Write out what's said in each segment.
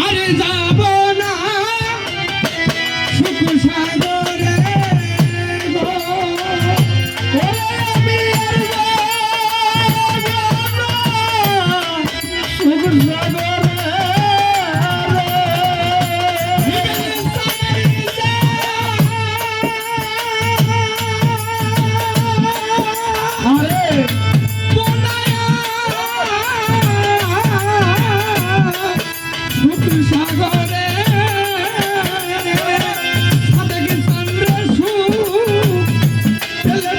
আরে যাব না সুখ সাগরে গো আমি আর যাব না সুখ সাগরে সাগরে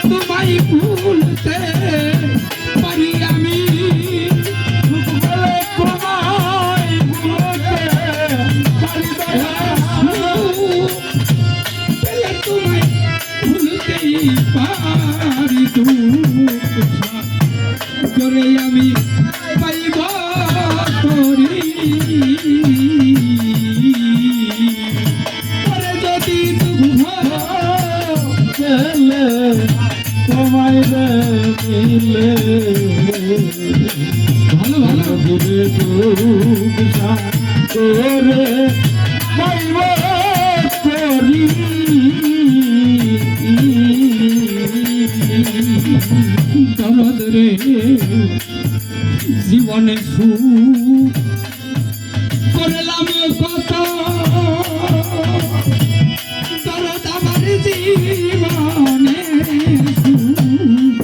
তোমায় ভুলতে পারি আমি তোমায় ভুলতে পারি তোমায় ভুলতেই পারি করে আমি পাইব করি যদি তোমায় মিলে ভালো ভালো করে পাইব করি দরদ রে জীবনে সুখ করলাম কত দরদ আমার জীবনে সুখ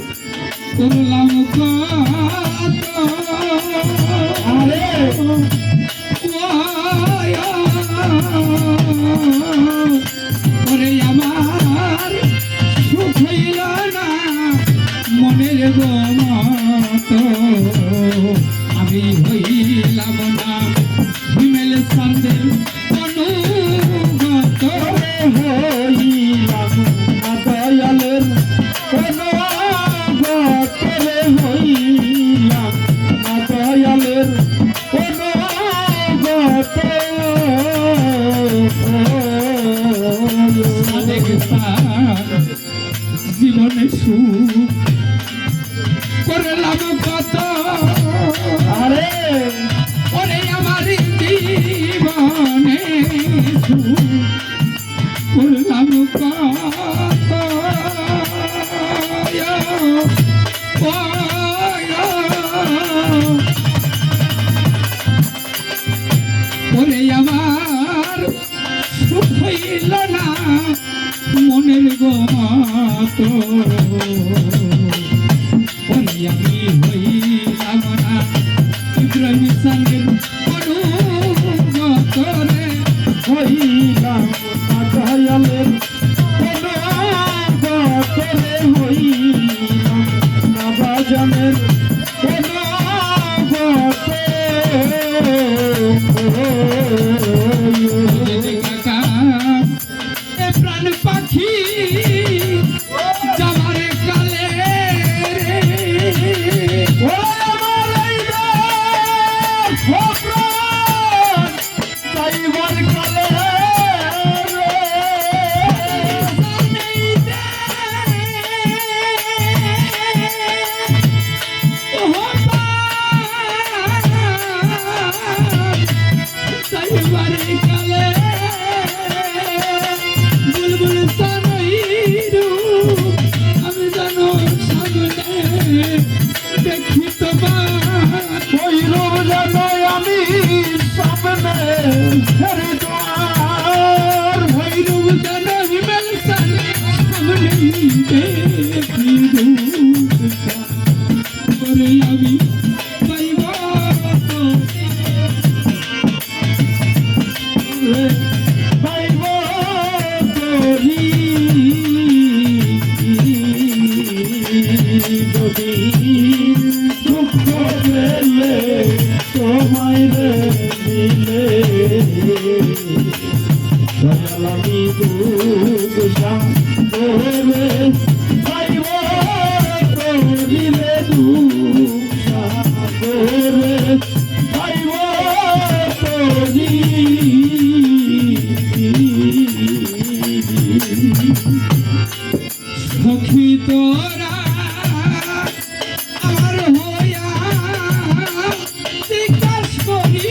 করলাম কত আরে ওরে আমার সুখ হইল না মনের গমত আমি হইলাম না হিমেল সন্দের অনুগত হইলাম না দয়ালের অনুগত হইলাম না দয়ালের অনুগত জীবনে সুখ করলাম কত আরে ওরে আমার জীবনে সুখ করলাম কত ওরে আমার সুখ হইল না মনের গমত আমি হইলাম না ইব্রাহিম সঙ্গের অনুগত রে হইলাম না দয়ালের অনুগত রে হইলাম না বাজানের অনুগত প্রাণ পাখি যাবার কালে দেখি তোমার কইরব জানো আমি সামনে হরিদ্বার ভৈরব জানো হিমেল সামনে দেখি করে আমি পাইব পাইব করি যদি দুঃখ পেলে তোমায় মিলে আমি দুঃখ সাগরে পাইব করিলে দুঃখ সাগরে পাইব করি সখী তোরা আমার হইয়া জিজ্ঞাস করি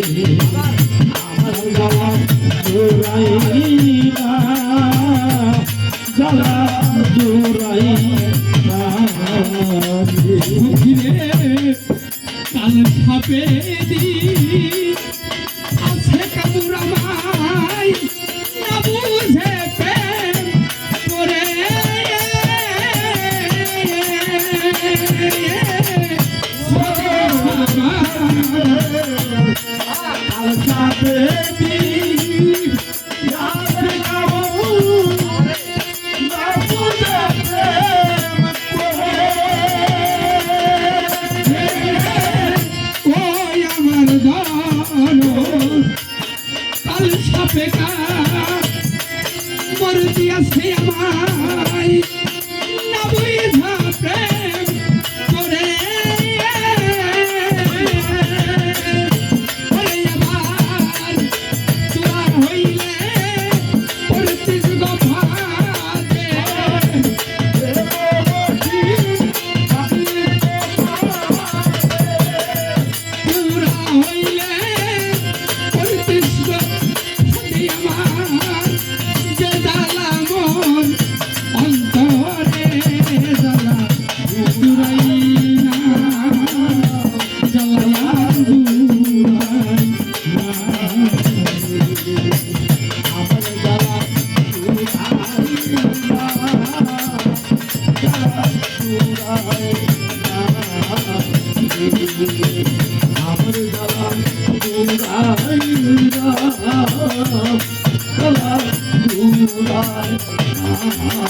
আমার জ্বালা জোড়াই না জ্বালা জোড়াই না কাল সাপে আছে কামুরা মাই না বুঝে প্রেম করে কাল সাপে মর দিয়াছে আমায় না বুঝা প্রেম করে আবার তোরা হইলে পড়তিস গভাতে তোরা হইলে পড়তিস গভাতে আমার যে জ্বালা মন অন্তরে জ্বালা জুড়াই না জ্বালা জুড়াই না আমার জ্বালা জোড়াই না